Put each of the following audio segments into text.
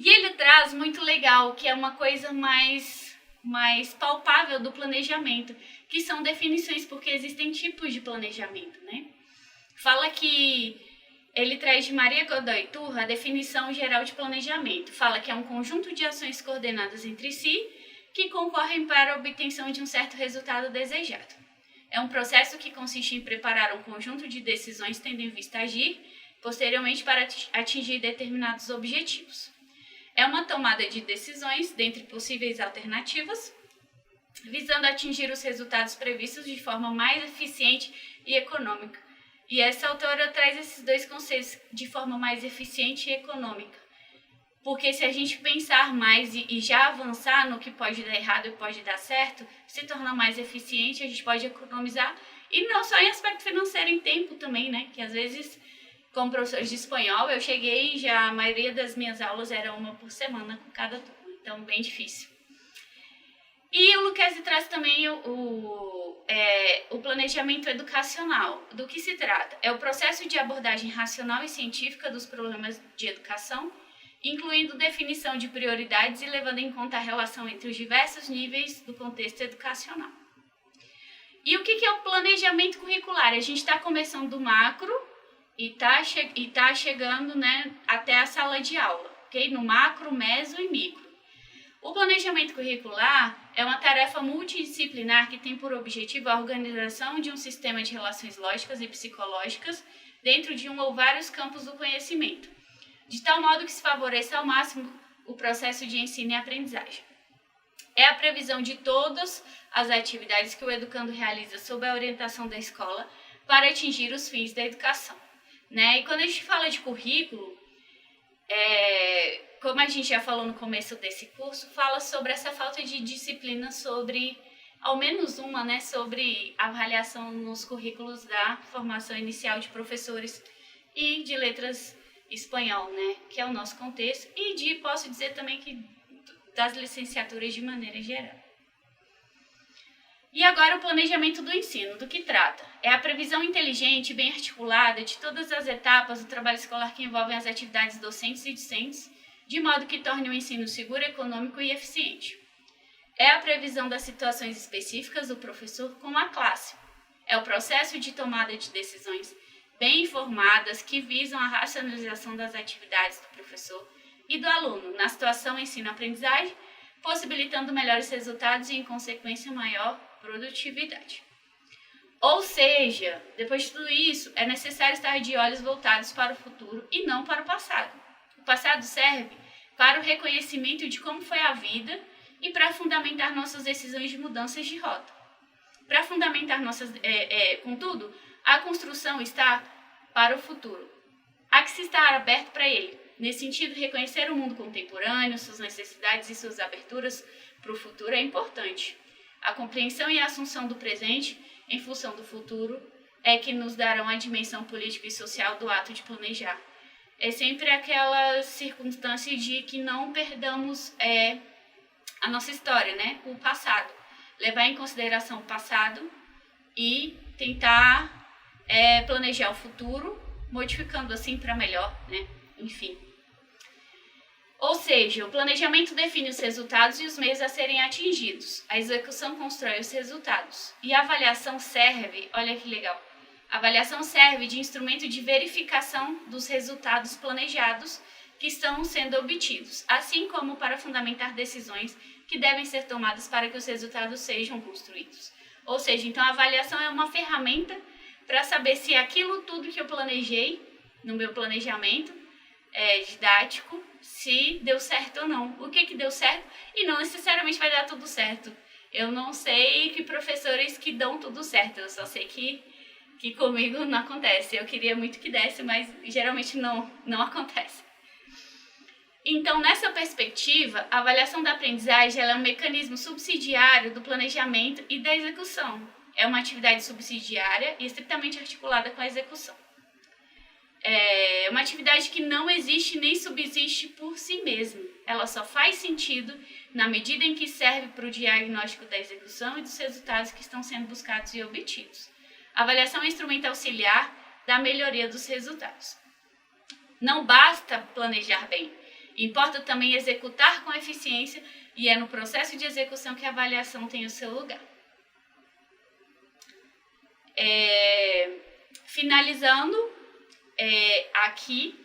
E ele traz muito legal, que é uma coisa mais palpável do planejamento, que são definições, porque existem tipos de planejamento, né? Fala que ele traz de Maria Godoy Turra a definição geral de planejamento. Fala que é um conjunto de ações coordenadas entre si que concorrem para a obtenção de um certo resultado desejado. É um processo que consiste em preparar um conjunto de decisões tendo em vista agir posteriormente para atingir determinados objetivos. É uma tomada de decisões dentre possíveis alternativas, visando atingir os resultados previstos de forma mais eficiente e econômica. E essa autora traz esses dois conceitos de forma mais eficiente e econômica. Porque se a gente pensar mais e já avançar no que pode dar errado e pode dar certo, se torna mais eficiente, a gente pode economizar. E não só em aspecto financeiro, em tempo também, né? Que às vezes, como professor de espanhol, eu cheguei já a maioria das minhas aulas era uma por semana com cada turma. Então, bem difícil. E o Lucchesi traz também o planejamento educacional. Do que se trata? É o processo de abordagem racional e científica dos problemas de educação, incluindo definição de prioridades e levando em conta a relação entre os diversos níveis do contexto educacional. E o que é o planejamento curricular? A gente está começando do macro e está chegando, né, até a sala de aula, ok? No macro, meso e micro. O planejamento curricular é uma tarefa multidisciplinar que tem por objetivo a organização de um sistema de relações lógicas e psicológicas dentro de um ou vários campos do conhecimento, de tal modo que se favoreça ao máximo o processo de ensino e aprendizagem. É a previsão de todas as atividades que o educando realiza sob a orientação da escola para atingir os fins da educação, né? E quando a gente fala de currículo, como a gente já falou no começo desse curso, fala sobre essa falta de disciplina sobre, ao menos uma, né, sobre avaliação nos currículos da formação inicial de professores e de letras espanhol, né, que é o nosso contexto, e posso dizer também que das licenciaturas de maneira geral. E agora o planejamento do ensino, do que trata? É a previsão inteligente e bem articulada de todas as etapas do trabalho escolar que envolvem as atividades docentes e discentes, de modo que torne o ensino seguro, econômico e eficiente. É a previsão das situações específicas do professor com a classe. É o processo de tomada de decisões bem informadas que visam a racionalização das atividades do professor e do aluno na situação ensino-aprendizagem, possibilitando melhores resultados e, em consequência, maior produtividade. Ou seja, depois de tudo isso, é necessário estar de olhos voltados para o futuro e não para o passado. O passado serve para o reconhecimento de como foi a vida e para fundamentar nossas decisões de mudanças de rota. Para fundamentar contudo, a construção está para o futuro. Há que se estar aberto para ele. Nesse sentido, reconhecer o mundo contemporâneo, suas necessidades e suas aberturas para o futuro é importante. A compreensão e a assunção do presente, em função do futuro, é que nos darão a dimensão política e social do ato de planejar. É sempre aquela circunstância de que não perdamos a nossa história, né? O passado. Levar em consideração o passado e tentar planejar o futuro, modificando assim para melhor, né? Enfim. Ou seja, o planejamento define os resultados e os meios a serem atingidos. A execução constrói os resultados. E a avaliação serve, olha que legal, a avaliação serve de instrumento de verificação dos resultados planejados que estão sendo obtidos, assim como para fundamentar decisões que devem ser tomadas para que os resultados sejam construídos. Ou seja, então a avaliação é uma ferramenta para saber se aquilo tudo que eu planejei no meu planejamento didático, se deu certo ou não. O que deu certo e não necessariamente vai dar tudo certo. Eu não sei que professores que dão tudo certo, eu só sei que comigo não acontece. Eu queria muito que desse, mas geralmente não acontece. Então, nessa perspectiva, a avaliação da aprendizagem ela é um mecanismo subsidiário do planejamento e da execução. É uma atividade subsidiária e estritamente articulada com a execução. É uma atividade que não existe nem subsiste por si mesma. Ela só faz sentido na medida em que serve para o diagnóstico da execução e dos resultados que estão sendo buscados e obtidos. A avaliação é um instrumento auxiliar da melhoria dos resultados. Não basta planejar bem, Importa também executar com eficiência e é no processo de execução que a avaliação tem o seu lugar. Finalizando aqui,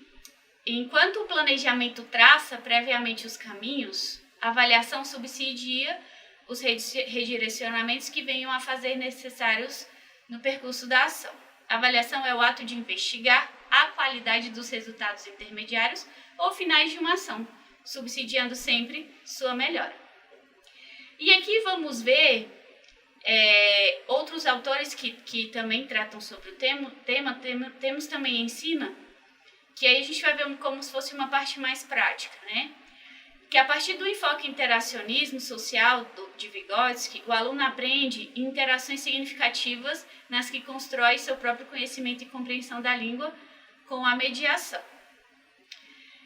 enquanto o planejamento traça previamente os caminhos, a avaliação subsidia os redirecionamentos que venham a fazer necessários no percurso da ação. A avaliação é o ato de investigar a qualidade dos resultados intermediários ou finais de uma ação, subsidiando sempre sua melhora. E aqui vamos ver outros autores que também tratam sobre o tema. Temos também Ensina, que aí a gente vai ver como se fosse uma parte mais prática, né? Que a partir do enfoque interacionismo social de Vygotsky, o aluno aprende interações significativas nas que constrói seu próprio conhecimento e compreensão da língua com a mediação.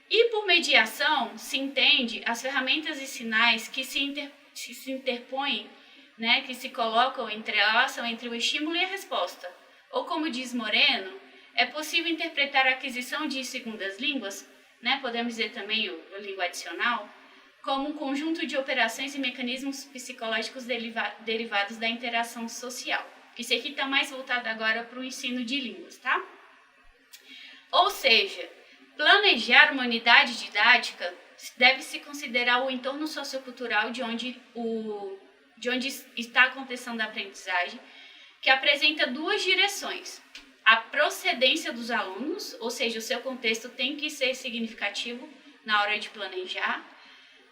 E por mediação se entende as ferramentas e sinais que se interpõem, né, que se colocam entrelaçam entre o estímulo e a resposta. Ou como diz Moreno, é possível interpretar a aquisição de segundas línguas, né, podemos dizer também o língua adicional, como um conjunto de operações e mecanismos psicológicos derivados da interação social. Isso aqui está mais voltado agora para o ensino de línguas, tá? Ou seja, planejar uma unidade didática deve-se considerar o entorno sociocultural de onde está acontecendo a aprendizagem, que apresenta duas direções. A procedência dos alunos, ou seja, o seu contexto tem que ser significativo na hora de planejar,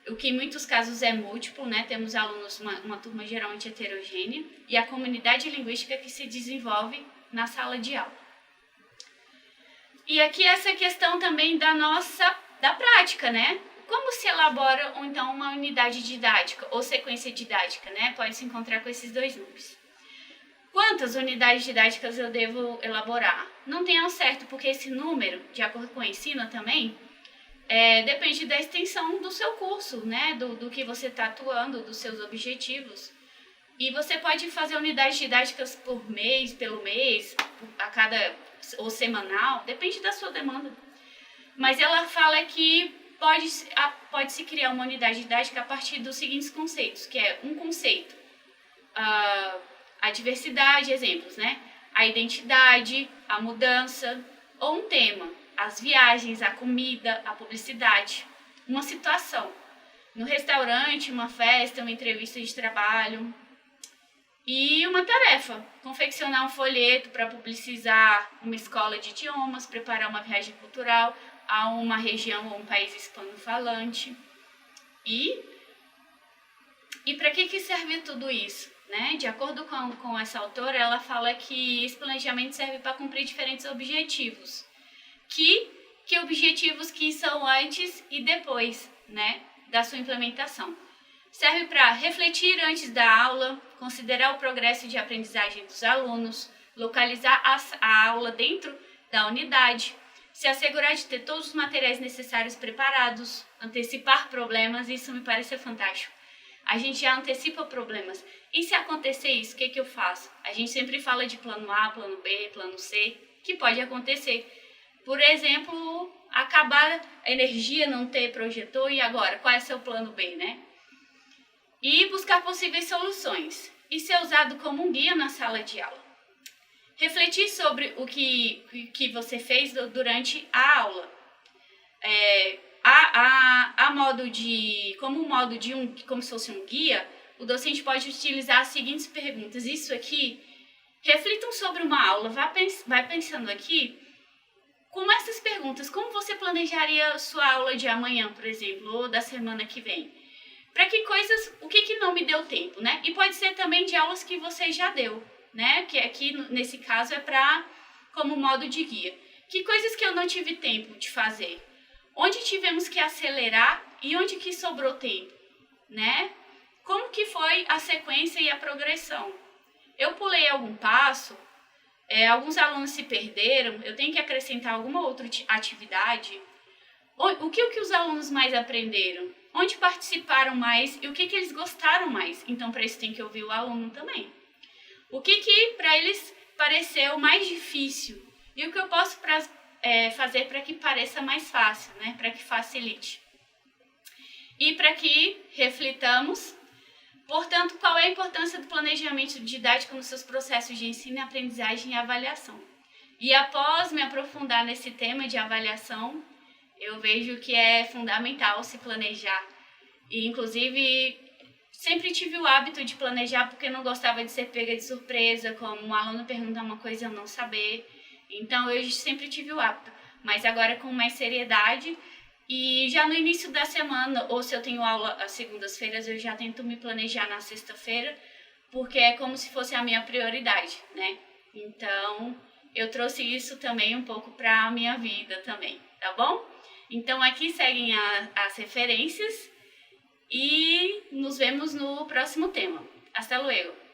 o que em muitos casos é múltiplo, né? Temos alunos, uma turma geralmente heterogênea, e a comunidade linguística que se desenvolve na sala de aula. E aqui essa questão também da prática, né? Como se elabora, então, uma unidade didática ou sequência didática, né? Pode se encontrar com esses dois nomes. Quantas unidades didáticas eu devo elaborar? Não tem ao certo, porque esse número, de acordo com o Ensina também, depende da extensão do seu curso, né? Do que você está atuando, dos seus objetivos. E você pode fazer unidades didáticas pelo mês, ou semanal, depende da sua demanda. Mas ela fala que pode-se criar uma unidade didática a partir dos seguintes conceitos, que é um conceito, a diversidade, exemplos, né? A identidade, a mudança, ou um tema, as viagens, a comida, a publicidade, uma situação, no restaurante, uma festa, uma entrevista de trabalho, e uma tarefa, confeccionar um folheto para publicizar uma escola de idiomas, preparar uma viagem cultural a uma região ou um país hispano-falante. E para que serve tudo isso? Né? De acordo com essa autora, ela fala que esse planejamento serve para cumprir diferentes objetivos. Que objetivos que são antes e depois, né, da sua implementação. Serve para refletir antes da aula, considerar o progresso de aprendizagem dos alunos, localizar a aula dentro da unidade, se assegurar de ter todos os materiais necessários preparados, antecipar problemas, isso me parece fantástico. A gente já antecipa problemas. E se acontecer isso, o que eu faço? A gente sempre fala de plano A, plano B, plano C, que pode acontecer. Por exemplo, acabar a energia, não ter projetor, e agora? Qual é o seu plano B, né? E buscar possíveis soluções. E ser usado como um guia na sala de aula. Refletir sobre o que você fez durante a aula. Como se fosse um guia, o docente pode utilizar as seguintes perguntas. Isso aqui, reflitam sobre uma aula, vai pensando aqui, com essas perguntas, como você planejaria sua aula de amanhã, por exemplo, ou da semana que vem? Para que coisas, o que não me deu tempo, né? E pode ser também de aulas que você já deu, né? Que aqui, nesse caso, é como modo de guia. Que coisas que eu não tive tempo de fazer? Onde tivemos que acelerar e onde que sobrou tempo, né? Como que foi a sequência e a progressão? Eu pulei algum passo? Alguns alunos se perderam? Eu tenho que acrescentar alguma outra atividade? O que os alunos mais aprenderam? Onde participaram mais e o que eles gostaram mais? Então, para isso tem que ouvir o aluno também. O que para eles pareceu mais difícil? E o que eu posso fazer para que pareça mais fácil, né? Para que facilite. e para que reflitamos. Portanto, qual é a importância do planejamento didático nos seus processos de ensino, aprendizagem e avaliação? E após me aprofundar nesse tema de avaliação, eu vejo que é fundamental se planejar. E, inclusive, sempre tive o hábito de planejar porque não gostava de ser pega de surpresa, como um aluno perguntar uma coisa e eu não saber. Então, eu sempre tive o hábito. Mas agora com mais seriedade. E já no início da semana, ou se eu tenho aula às segundas-feiras, eu já tento me planejar na sexta-feira, porque é como se fosse a minha prioridade, né? Então, eu trouxe isso também um pouco para a minha vida também, tá bom? Então, aqui seguem as referências e nos vemos no próximo tema. Hasta luego!